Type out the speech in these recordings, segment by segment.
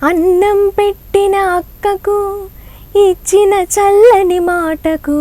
అన్నం పెట్టిన అక్కకు ఇచ్చిన చల్లని మాటకు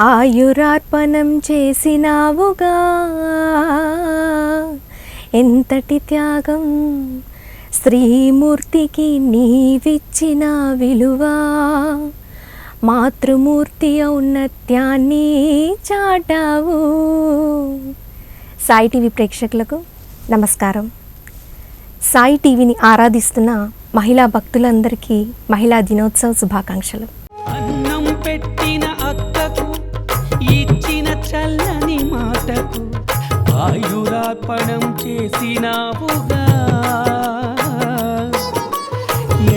ఆయురార్పణం చేసినావుగా. ఎంతటి త్యాగం శ్రీమూర్తికి నీవిచ్చిన విలువ. మాతృమూర్తి ఔన్నత్యాన్ని చాటావు. సాయి టీవీ ప్రేక్షకులకు నమస్కారం. సాయి టీవీని ఆరాధిస్తున్న మహిళా భక్తులందరికీ మహిళా దినోత్సవ శుభాకాంక్షలు. అన్నం పెట్టిన అక్కకు ఇచ్చిన చల్లని మాటకు ఆయురార్పణం చేసినావుగా.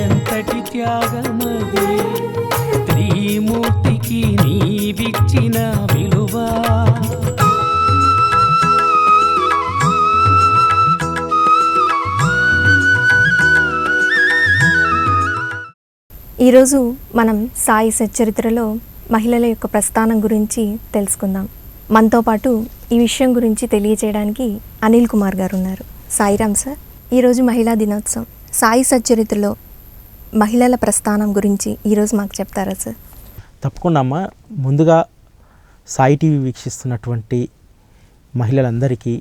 ఎంతటి త్యాగమది త్రిమూర్తికి నీవిచ్చిన విలువ. ఈరోజు మనం సాయి సచ్చరిత్రలో మహిళల యొక్క ప్రస్థానం గురించి తెలుసుకుందాం. మనతో పాటు ఈ విషయం గురించి తెలియజేయడానికి అనిల్ కుమార్ గారు ఉన్నారు. సాయిరామ్ సార్, ఈరోజు మహిళా దినోత్సవం. సాయి సచ్చరిత్రలో మహిళల ప్రస్థానం గురించి ఈరోజు మాకు చెప్తారా సార్? తప్పకుండా అమ్మ. ముందుగా సాయి టీవీ వీక్షిస్తున్నటువంటి మహిళలందరికీ,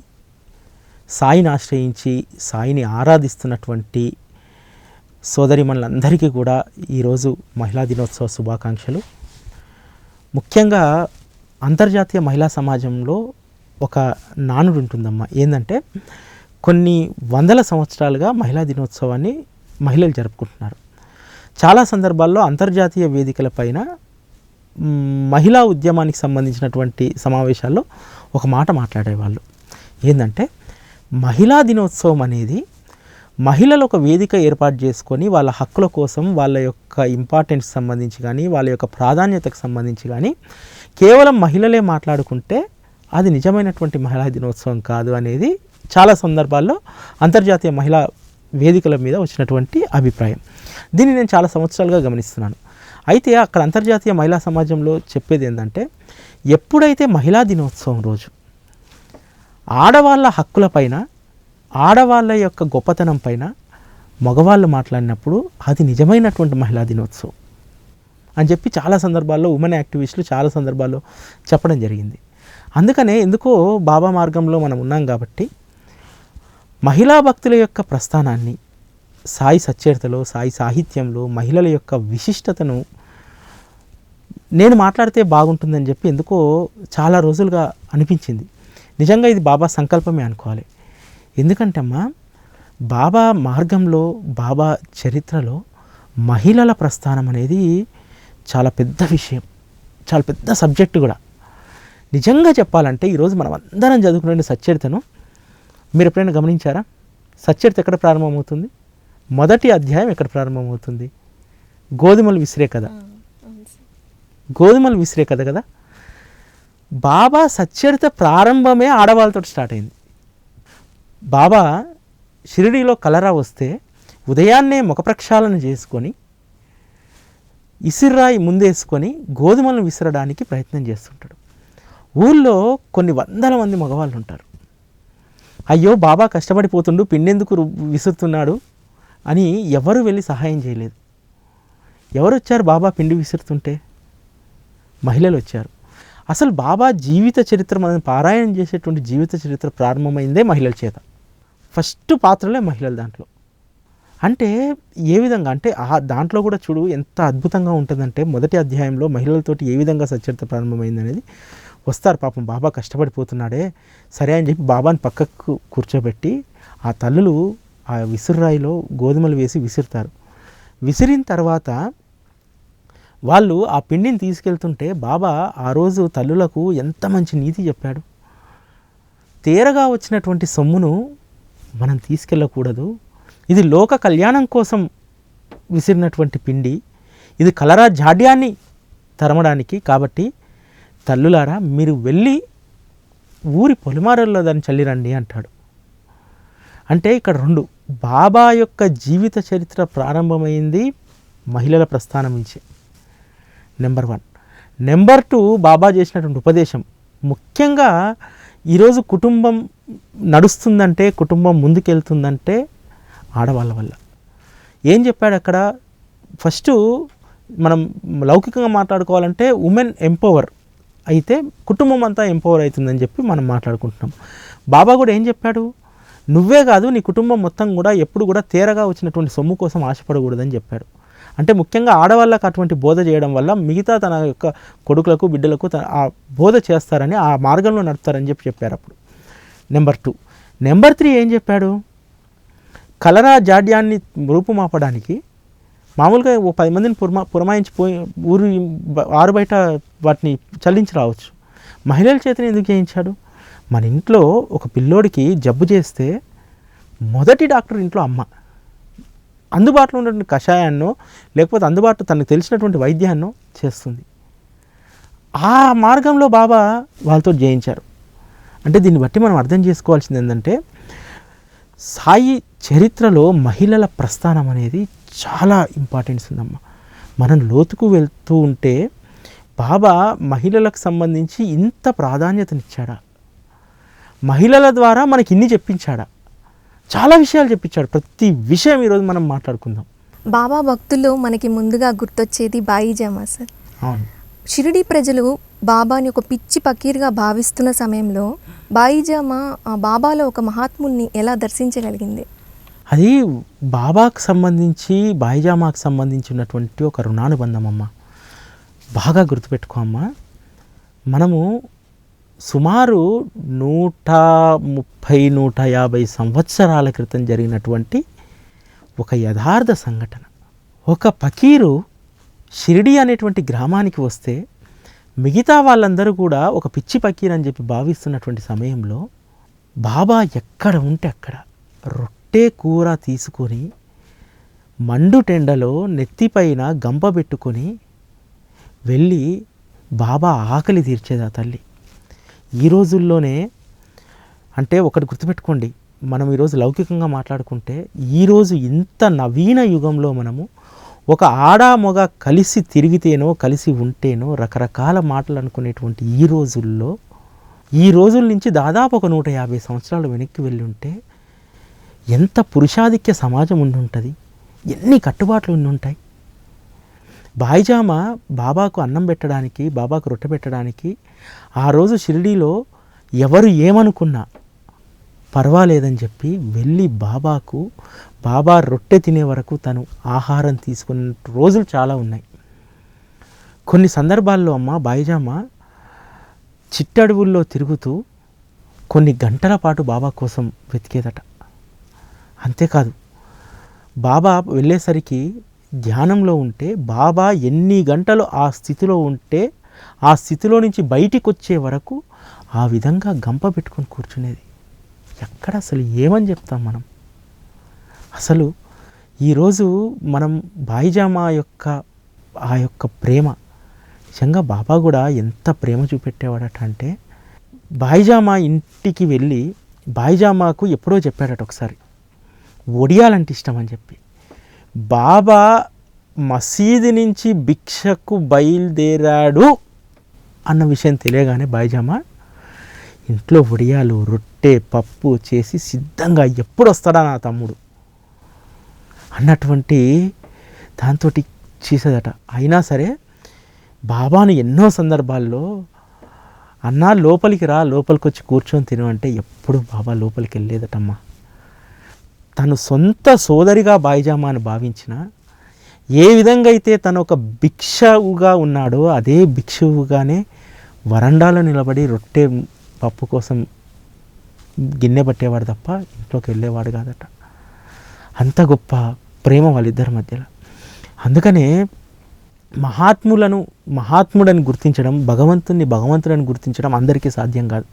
సాయిని ఆశ్రయించి సాయిని ఆరాధిస్తున్నటువంటి సోదరిమణులందరికీ కూడా ఈరోజు మహిళా దినోత్సవ శుభాకాంక్షలు. ముఖ్యంగా అంతర్జాతీయ మహిళా సమాజంలో ఒక నానుడు ఉంటుందమ్మా. ఏంటంటే కొన్ని వందల సంవత్సరాలుగా మహిళా దినోత్సవాన్ని మహిళలు జరుపుకుంటున్నారు. చాలా సందర్భాల్లో అంతర్జాతీయ వేదికలపైన మహిళా ఉద్యమానికి సంబంధించినటువంటి సమావేశాల్లో ఒక మాట మాట్లాడేవాళ్ళు. ఏంటంటే మహిళా దినోత్సవం అనేది మహిళలు ఒక వేదిక ఏర్పాటు చేసుకొని వాళ్ళ హక్కుల కోసం, వాళ్ళ యొక్క ఇంపార్టెన్స్ సంబంధించి కానీ, వాళ్ళ యొక్క ప్రాధాన్యతకు సంబంధించి కానీ కేవలం మహిళలే మాట్లాడుకుంటే అది నిజమైనటువంటి మహిళా దినోత్సవం కాదు అనేది చాలా సందర్భాల్లో అంతర్జాతీయ మహిళా వేదికల మీద వచ్చినటువంటి అభిప్రాయం. దీన్ని నేను చాలా సంవత్సరాలుగా గమనిస్తున్నాను. అయితే అక్కడ అంతర్జాతీయ మహిళా సమాజంలో చెప్పేది ఏంటంటే, ఎప్పుడైతే మహిళా దినోత్సవం రోజు ఆడవాళ్ళ హక్కులపైన, ఆడవాళ్ళ యొక్క గొప్పతనం పైన మగవాళ్ళు మాట్లాడినప్పుడు అది నిజమైనటువంటి మహిళా దినోత్సవం అని చెప్పి చాలా సందర్భాల్లో ఉమెన్ యాక్టివిస్టులు చాలా సందర్భాల్లో చెప్పడం జరిగింది. అందుకనే ఎందుకో బాబా మార్గంలో మనం ఉన్నాం కాబట్టి మహిళా భక్తుల యొక్క ప్రస్థానాన్ని, సాయి సచ్చరితలో, సాయి సాహిత్యంలో మహిళల యొక్క విశిష్టతను నేను మాట్లాడితే బాగుంటుందని చెప్పి ఎందుకో చాలా రోజులుగా అనిపించింది. నిజంగా ఇది బాబా సంకల్పమే అనుకోవాలి. ఎందుకంటే అమ్మా, బాబా మార్గంలో, బాబా చరిత్రలో మహిళల ప్రస్థానం అనేది చాలా పెద్ద విషయం, చాలా పెద్ద సబ్జెక్టు కూడా. నిజంగా చెప్పాలంటే ఈరోజు మనం అందరం చదువుకునే సచ్చరితను మీరు ఎప్పుడైనా గమనించారా? సచ్చరిత ఎక్కడ ప్రారంభమవుతుంది? మొదటి అధ్యాయం ఎక్కడ ప్రారంభమవుతుంది? గోధుమలు విసిరే కథ. గోధుమలు విసిరే కథ కదా. బాబా సచ్చరిత ప్రారంభమే ఆడవాళ్ళతో స్టార్ట్ అయింది. బాబా షిరిడీలో కలరా వస్తే ఉదయాన్నే ముఖ ప్రక్షాళన చేసుకొని ఇసిర్రాయి ముందేసుకొని గోధుమలను విసరడానికి ప్రయత్నం చేస్తుంటాడు. ఊళ్ళో కొన్ని వందల మంది మగవాళ్ళు ఉంటారు. అయ్యో బాబా కష్టపడిపోతుండు, పిండెందుకు విసురుతున్నాడు అని ఎవరు వెళ్ళి సహాయం చేయలేదు. ఎవరు వచ్చారు బాబా పిండి విసురుతుంటే? మహిళలు వచ్చారు. అసలు బాబా జీవిత చరిత్ర, మనం పారాయణం చేసేటువంటి జీవిత చరిత్ర ప్రారంభమైందే మహిళల చేత. ఫస్ట్ పాత్రలే మహిళలు దాంట్లో. అంటే ఏ విధంగా అంటే దాంట్లో కూడా చూడు ఎంత అద్భుతంగా ఉంటుందంటే, మొదటి అధ్యాయంలో మహిళలతోటి ఏ విధంగా సచ్చరిత ప్రారంభమైంది అనేది వస్తారు. పాపం బాబా కష్టపడిపోతున్నాడే సరే అని చెప్పి బాబాని పక్కకు కూర్చోబెట్టి ఆ తల్లులు ఆ విసురురాయిలో గోధుమలు వేసి విసురుతారు. విసిరిన తర్వాత వాళ్ళు ఆ పిండిని తీసుకెళ్తుంటే బాబా ఆ రోజు తల్లులకు ఎంత మంచి నీతి చెప్పాడు. తేరగా వచ్చినటువంటి సొమ్మును మనం తీసుకెళ్ళకూడదు, ఇది లోక కళ్యాణం కోసం విసిరినటువంటి పిండి, ఇది కలరా జాడ్యాన్ని తరమడానికి. కాబట్టి తల్లులారా మీరు వెళ్ళి ఊరి పొలిమారల్లో దాన్ని చల్లిరండి అంటాడు. అంటే ఇక్కడ రెండు, బాబా యొక్క జీవిత చరిత్ర ప్రారంభమైంది మహిళల ప్రస్థానం నుంచి. నెంబర్ 1. నెంబర్ 2, బాబా చేసినటువంటి ఉపదేశం. ముఖ్యంగా ఈరోజు కుటుంబం నడుస్తుందంటే, కుటుంబం ముందుకెళ్తుందంటే ఆడవాళ్ళ వల్ల. ఏం చెప్పాడు అక్కడ? ఫస్ట్ మనం లౌకికంగా మాట్లాడుకోవాలంటే ఉమెన్ ఎంపవర్ అయితే కుటుంబం అంతా ఎంపవర్ అవుతుందని చెప్పి మనం మాట్లాడుకుంటున్నాం. బాబా కూడా ఏం చెప్పాడు? నువ్వే కాదు నీ కుటుంబం మొత్తం కూడా ఎప్పుడు కూడా తేరగా వచ్చినటువంటి సొమ్ము కోసం ఆశపడకూడదని చెప్పాడు. అంటే ముఖ్యంగా ఆడవాళ్ళకు అటువంటి బోధ చేయడం వల్ల మిగతా తన యొక్క కొడుకులకు బిడ్డలకు ఆ బోధ చేస్తారని, ఆ మార్గంలో నడుపుతారని చెప్పారు అప్పుడు. నెంబర్ 2. నెంబర్ 3 ఏం చెప్పాడు? కలరా జాడ్యాన్ని రూపుమాపడానికి మామూలుగా ఓ 10 మందిని పురమాయించిపోయి ఊరు ఆరు బయట వాటిని చల్లించి రావచ్చు. మహిళల చేతని ఎందుకు చేయించాడు? మన ఇంట్లో ఒక పిల్లోడికి జబ్బు చేస్తే మొదటి డాక్టర్ ఇంట్లో అమ్మ. అందుబాటులో ఉన్నటువంటి కషాయాన్నో లేకపోతే అందుబాటులో తనకు తెలిసినటువంటి వైద్యాన్నో చేస్తుంది. ఆ మార్గంలో బాబా వాళ్ళతో జయించారు. అంటే దీన్ని బట్టి మనం అర్థం చేసుకోవాల్సింది ఏంటంటే సాయి చరిత్రలో మహిళల ప్రస్థానం అనేది చాలా ఇంపార్టెన్స్ ఉందమ్మా. మనం లోతుకు వెళ్తూ ఉంటే బాబా మహిళలకు సంబంధించి ఇంత ప్రాధాన్యతనిచ్చాడా? మహిళల ద్వారా మనకి ఇన్ని చెప్పించాడా? చాలా విషయాలు చెప్పించాడు. ప్రతి విషయం ఈరోజు మనం మాట్లాడుకుందాం. బాబా భక్తుల్లో మనకి ముందుగా గుర్తొచ్చేది బాయిజామా సార్. అవును. షిరిడి ప్రజలు బాబాని ఒక పిచ్చి పకీర్గా భావిస్తున్న సమయంలో బాయిజామా బాబాలో ఒక మహాత్ముల్ని ఎలా దర్శించగలిగింది? అది బాబాకు సంబంధించి బాయిజామాకు సంబంధించినటువంటి ఒక రుణానుబంధం అమ్మ. బాగా గుర్తుపెట్టుకో అమ్మ. మనము సుమారు 130-150 సంవత్సరాల క్రితం జరిగినటువంటి ఒక యథార్థ సంఘటన. ఒక ఫకీరు షిరిడి అనేటువంటి గ్రామానికి వస్తే మిగతా వాళ్ళందరూ కూడా ఒక పిచ్చి ఫకీర్ అని చెప్పి భావిస్తున్నటువంటి సమయంలో బాబా ఎక్కడ ఉంటే అక్కడ రొట్టె కూర తీసుకొని మండు టెండలో నెత్తిపైన గంప పెట్టుకొని వెళ్ళి బాబా ఆకలి తీర్చేది ఆ తల్లి. ఈ రోజుల్లోనే అంటే ఒకటి గుర్తుపెట్టుకోండి, మనం ఈరోజు లౌకికంగా మాట్లాడుకుంటే ఈరోజు ఇంత నవీన యుగంలో మనము ఒక ఆడ మొగ కలిసి తిరిగితేనో కలిసి ఉంటేనో రకరకాల మాటలు అనుకునేటువంటి ఈ రోజుల నుంచి దాదాపు ఒక 150 సంవత్సరాలు వెనక్కి వెళ్ళి ఉంటే ఎంత పురుషాధిక్య సమాజం ఉండి ఉంటుంది, ఎన్ని కట్టుబాట్లు ఉండి ఉంటాయి. బాయిజామా బాబాకు అన్నం పెట్టడానికి, బాబాకు రొట్టె పెట్టడానికి ఆ రోజు షిరిడీలో ఎవరు ఏమనుకున్నా పర్వాలేదని చెప్పి వెళ్ళి బాబా రొట్టె తినే వరకు తను ఆహారం తీసుకున్న రోజులు చాలా ఉన్నాయి. కొన్ని సందర్భాల్లో అమ్మ బాయిజామా చిట్టడవుల్లో తిరుగుతూ కొన్ని గంటల పాటు బాబా కోసం వెతికేదట. అంతేకాదు బాబా వెళ్ళేసరికి ధ్యానంలో ఉంటే బాబా ఎన్ని గంటలు ఆ స్థితిలో ఉంటే ఆ స్థితిలో నుంచి బయటికి వచ్చే వరకు ఆ విధంగా గంప పెట్టుకొని కూర్చునేది. ఎక్కడ అసలు ఏమని చెప్తాం మనం? అసలు ఈరోజు మనం బాయిజామా ఆ యొక్క ప్రేమ నిజంగా బాబా కూడా ఎంత ప్రేమ చూపెట్టేవాడట అంటే బాయిజామా ఇంటికి వెళ్ళి బాయిజామాకు ఎప్పుడో చెప్పాడట ఒకసారి ఒడియాలంటే ఇష్టం అని చెప్పి. బాబా మసీదు నుంచి భిక్షకు బయలుదేరాడు అన్న విషయం తెలియగానే బాయిజామా ఇంట్లో వడియాలు రొట్టె పప్పు చేసి సిద్ధంగా ఎప్పుడు వస్తాడా నా తమ్ముడు అన్నటువంటి దాంతో చేసేదట. అయినా సరే బాబాను ఎన్నో సందర్భాల్లో అన్నా లోపలికి రా, లోపలికి వచ్చి కూర్చొని తిను అంటే ఎప్పుడు బాబా లోపలికి వెళ్ళేదటమ్మా. తను సొంత సోదరిగా బాయిజామాను భావించిన ఏ విధంగా అయితే తను ఒక భిక్షువుగా ఉన్నాడో అదే భిక్షువుగానే వరండాలో నిలబడి రొట్టె పప్పు కోసం గిన్నె పట్టేవాడు తప్ప ఇంట్లోకి వెళ్ళేవాడు కాదట. అంత గొప్ప ప్రేమ వాళ్ళిద్దరి మధ్యలో. అందుకనే మహాత్ముడని గుర్తించడం, భగవంతుడని గుర్తించడం అందరికీ సాధ్యం కాదు.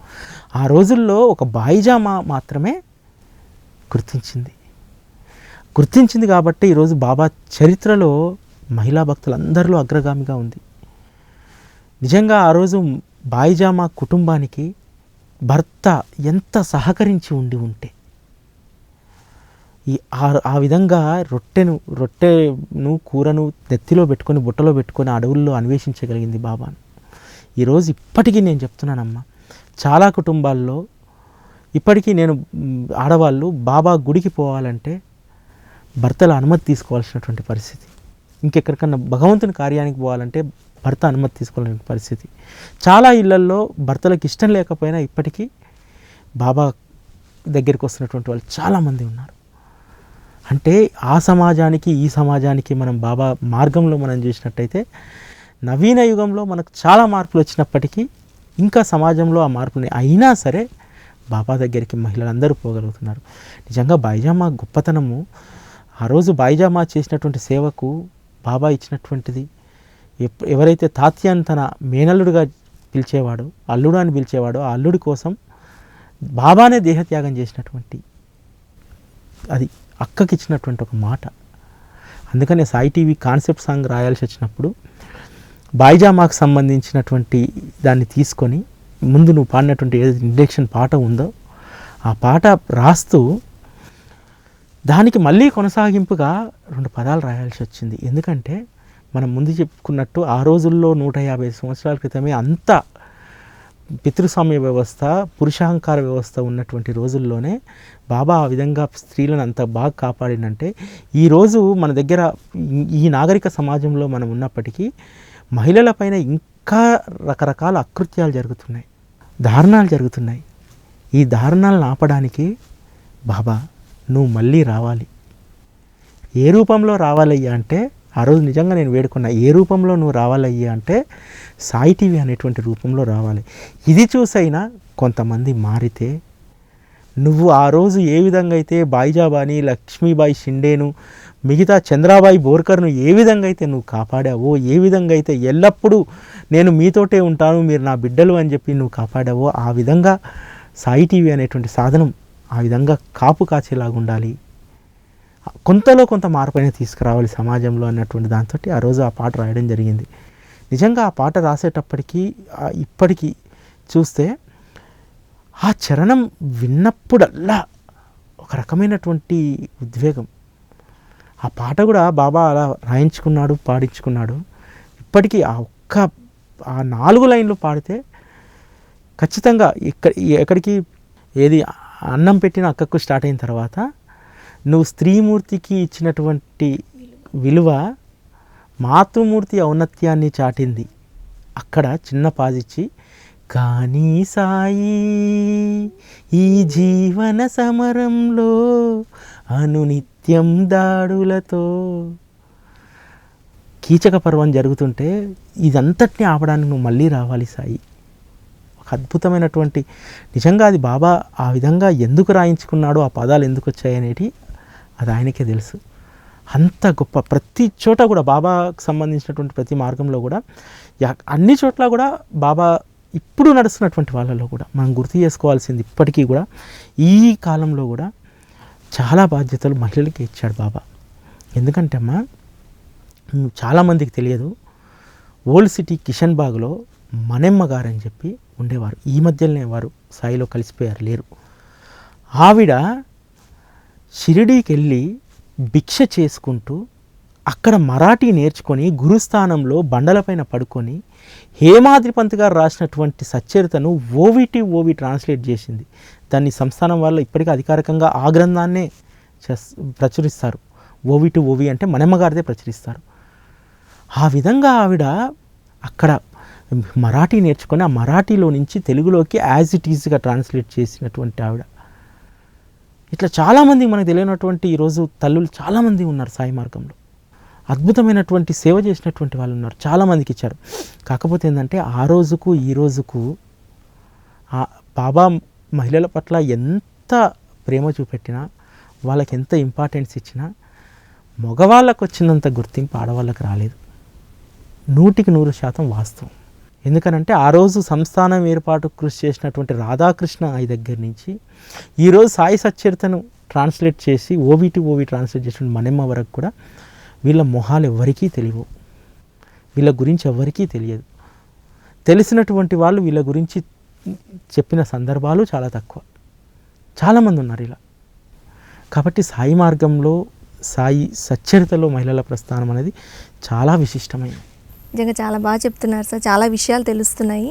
ఆ రోజుల్లో ఒక బాయిజామా మాత్రమే గుర్తించింది కాబట్టి ఈరోజు బాబా చరిత్రలో మహిళా భక్తులందరిలో అగ్రగామిగా ఉంది. నిజంగా ఆ రోజు బాయిజామా కుటుంబానికి భర్త ఎంత సహకరించి ఉంటే ఆ విధంగా రొట్టెను కూరను నెత్తిలో పెట్టుకొని బుట్టలో పెట్టుకొని అడవుల్లో అన్వేషించగలిగింది బాబాను. ఈరోజు ఇప్పటికీ నేను చెప్తున్నానమ్మా, చాలా కుటుంబాల్లో ఇప్పటికీ ఆడవాళ్ళు బాబా గుడికి పోవాలంటే భర్తల అనుమతి తీసుకోవాల్సినటువంటి పరిస్థితి. ఇంకెక్కడికన్నా భగవంతుని కార్యానికి పోవాలంటే భర్త అనుమతి తీసుకోవాల్సిన పరిస్థితి. చాలా ఇళ్లల్లో భర్తలకు ఇష్టం లేకపోయినా ఇప్పటికీ బాబా దగ్గరికి వస్తున్నటువంటి వాళ్ళు చాలామంది ఉన్నారు. అంటే ఆ సమాజానికి ఈ సమాజానికి మనం బాబా మార్గంలో మనం చూసినట్టయితే నవీన యుగంలో మనకు చాలా మార్పులు వచ్చినప్పటికీ ఇంకా సమాజంలో ఆ మార్పుని అయినా సరే బాబా దగ్గరికి మహిళలందరూ పోగలుగుతున్నారు. నిజంగా బాయిజామా గొప్పతనము, ఆ రోజు బాయిజామా చేసినటువంటి సేవకు బాబా ఇచ్చినటువంటిది. ఎవరైతే తాత్యాన్ని తన మేనల్లుడిగా పిలిచేవాడో, అల్లుడు అని పిలిచేవాడో, ఆ అల్లుడి కోసం బాబానే దేహత్యాగం చేసినటువంటి, అది అక్కకి ఇచ్చినటువంటి ఒక మాట. అందుకనే సాయి టీవీ కాన్సెప్ట్ సాంగ్ రాయాల్సి వచ్చినప్పుడు బాయిజామాకు సంబంధించినటువంటి దాన్ని తీసుకొని ముందు నువ్వు పాడినటువంటి ఏదైతే ఇంట్రడక్షన్ పాట ఉందో ఆ పాట రాస్తూ దానికి మళ్ళీ కొనసాగింపుగా 2 పదాలు రాయాల్సి వచ్చింది. ఎందుకంటే మనం ముందు చెప్పుకున్నట్టు ఆ రోజుల్లో 150 సంవత్సరాల క్రితమే అంత పితృస్వామ్య వ్యవస్థ, పురుషాహంకార వ్యవస్థ ఉన్నటువంటి రోజుల్లోనే బాబా ఆ విధంగా స్త్రీలను అంత బాగా కాపాడినంటే ఈరోజు మన దగ్గర ఈ నాగరిక సమాజంలో మనం ఉన్నప్పటికీ మహిళలపైన ఇంకా రకరకాల అకృత్యాలు జరుగుతున్నాయి, దారుణాలు జరుగుతున్నాయి. ఈ దారుణాలను ఆపడానికి బాబా నువ్వు మళ్ళీ రావాలి. ఏ రూపంలో రావాలయ్యా అంటే ఆ రోజు నిజంగా నేను వేడుకున్నా, ఏ రూపంలో నువ్వు రావాలయ్యా అంటే సాయి టీవీ అనేటువంటి రూపంలో రావాలి. ఇది చూసైనా కొంతమంది మారితే నువ్వు ఆ రోజు ఏ విధంగా అయితే బాయిజాబాని, లక్ష్మీబాయి షిండేను, మిగతా చంద్రాబాయి బోర్కర్ను ఏ విధంగా అయితే నువ్వు కాపాడావో, ఏ విధంగా అయితే ఎల్లప్పుడూ నేను మీతోటే ఉంటాను, మీరు నా బిడ్డలు అని చెప్పి నువ్వు కాపాడావో, ఆ విధంగా సాయి టీవీ అనేటువంటి సాధనం ఆ విధంగా కాపు కాచేలాగా ఉండాలి. కొంతలో కొంత మార్పునే తీసుకురావాలి సమాజంలో అన్నటువంటి దాంతో ఆ రోజు ఆ పాట రాయడం జరిగింది. నిజంగా ఆ పాట రాసేటప్పటికీ ఇప్పటికీ చూస్తే ఆ చరణం విన్నప్పుడల్లా ఒక రకమైనటువంటి ఉద్వేగం. ఆ పాట కూడా బాబా అలా రాయించుకున్నాడు, పాడించుకున్నాడు. ఇప్పటికీ ఆ 4 లైన్లు పాడితే ఖచ్చితంగా ఎక్కడికి ఏది అన్నం పెట్టిన అక్కకు స్టార్ట్ అయిన తర్వాత నువ్వు స్త్రీమూర్తికి ఇచ్చినటువంటి విలువ మాతృమూర్తి ఔన్నత్యాన్ని చాటింది. అక్కడ చిన్న పాజిచ్చి కానీ సాయి ఈ జీవన సమరంలో అనునిత్యం దాడులతో, కీచక పర్వం జరుగుతుంటే ఇదంతటిని ఆపడానికి నువ్వు మళ్ళీ రావాలి సాయి. ఒక అద్భుతమైనటువంటి, నిజంగా అది బాబా ఆ విధంగా ఎందుకు రాయించుకున్నాడో, ఆ పదాలు ఎందుకు వచ్చాయి అనేది అది ఆయనకే తెలుసు. అంత గొప్ప ప్రతి చోట కూడా బాబాకు సంబంధించినటువంటి ప్రతి మార్గంలో కూడా అన్ని చోట్ల కూడా బాబా ఇప్పుడు నడుస్తున్నటువంటి వాళ్ళలో కూడా మనం గుర్తు చేసుకోవాల్సింది ఇప్పటికీ కూడా ఈ కాలంలో కూడా చాలా బాధ్యతలు మహిళలకి ఇచ్చాడు బాబా. ఎందుకంటే అమ్మా చాలామందికి తెలియదు, ఓల్డ్ సిటీ కిషన్ బాగ్లో మనెమ్మ గారు అని చెప్పి ఉండేవారు. ఈ మధ్యలోనే వారు సాయిలో కలిసిపోయారు, లేరు. ఆవిడ షిరిడీకి వెళ్ళి భిక్ష చేసుకుంటూ అక్కడ మరాఠీ నేర్చుకొని గురుస్థానంలో బండలపైన పడుకొని హేమాద్రి పంత్ గారు రాసినటువంటి సచ్చరితను ఓవి ట్రాన్స్లేట్ చేసింది. దాన్ని సంస్థానం వాళ్ళు ఇప్పటికీ అధికారికంగా ఆ గ్రంథాన్నే ప్రచురిస్తారు. ఓవి అంటే మనమ్మ గారిదే ప్రచురిస్తారు. ఆ విధంగా ఆవిడ అక్కడ మరాఠీ నేర్చుకొని ఆ మరాఠీలో నుంచి తెలుగులోకి యాజ్ ఇట్ ఈజ్గా ట్రాన్స్లేట్ చేసినటువంటి ఆవిడ. ఇట్లా చాలామంది మనకు తెలియనటువంటి ఈరోజు తల్లులు చాలామంది ఉన్నారు సాయి మార్గంలో. అద్భుతమైనటువంటి సేవ చేసినటువంటి వాళ్ళు ఉన్నారు, చాలామందికి ఇచ్చారు. కాకపోతే ఏంటంటే ఆ రోజుకు ఈ రోజుకు బాబా మహిళల పట్ల ఎంత ప్రేమ చూపెట్టినా, వాళ్ళకి ఎంత ఇంపార్టెన్స్ ఇచ్చినా మగవాళ్ళకు వచ్చినంత గుర్తింపు ఆడవాళ్ళకి రాలేదు. 100% వాస్తవం. ఎందుకనంటే ఆ రోజు సంస్థానం ఏర్పాటు కృషి చేసినటువంటి రాధాకృష్ణ అయ్య దగ్గర నుంచి ఈరోజు సాయి సచ్చరితను ట్రాన్స్లేట్ చేసి ఓవి ట్రాన్స్లేట్ చేసిన మనెమ్మ వరకు కూడా వీళ్ళ మొహాలు ఎవరికీ తెలియవు, వీళ్ళ గురించి ఎవరికీ తెలియదు. తెలిసినటువంటి వాళ్ళు వీళ్ళ గురించి చెప్పిన సందర్భాలు చాలా తక్కువ. చాలామంది ఉన్నారు ఇలా. కాబట్టి సాయి మార్గంలో, సాయి సచ్చరితలో మహిళల ప్రస్థానం అనేది చాలా విశిష్టమైనది. నిజంగా చాలా బాగా చెప్తున్నారు సార్, చాలా విషయాలు తెలుస్తున్నాయి.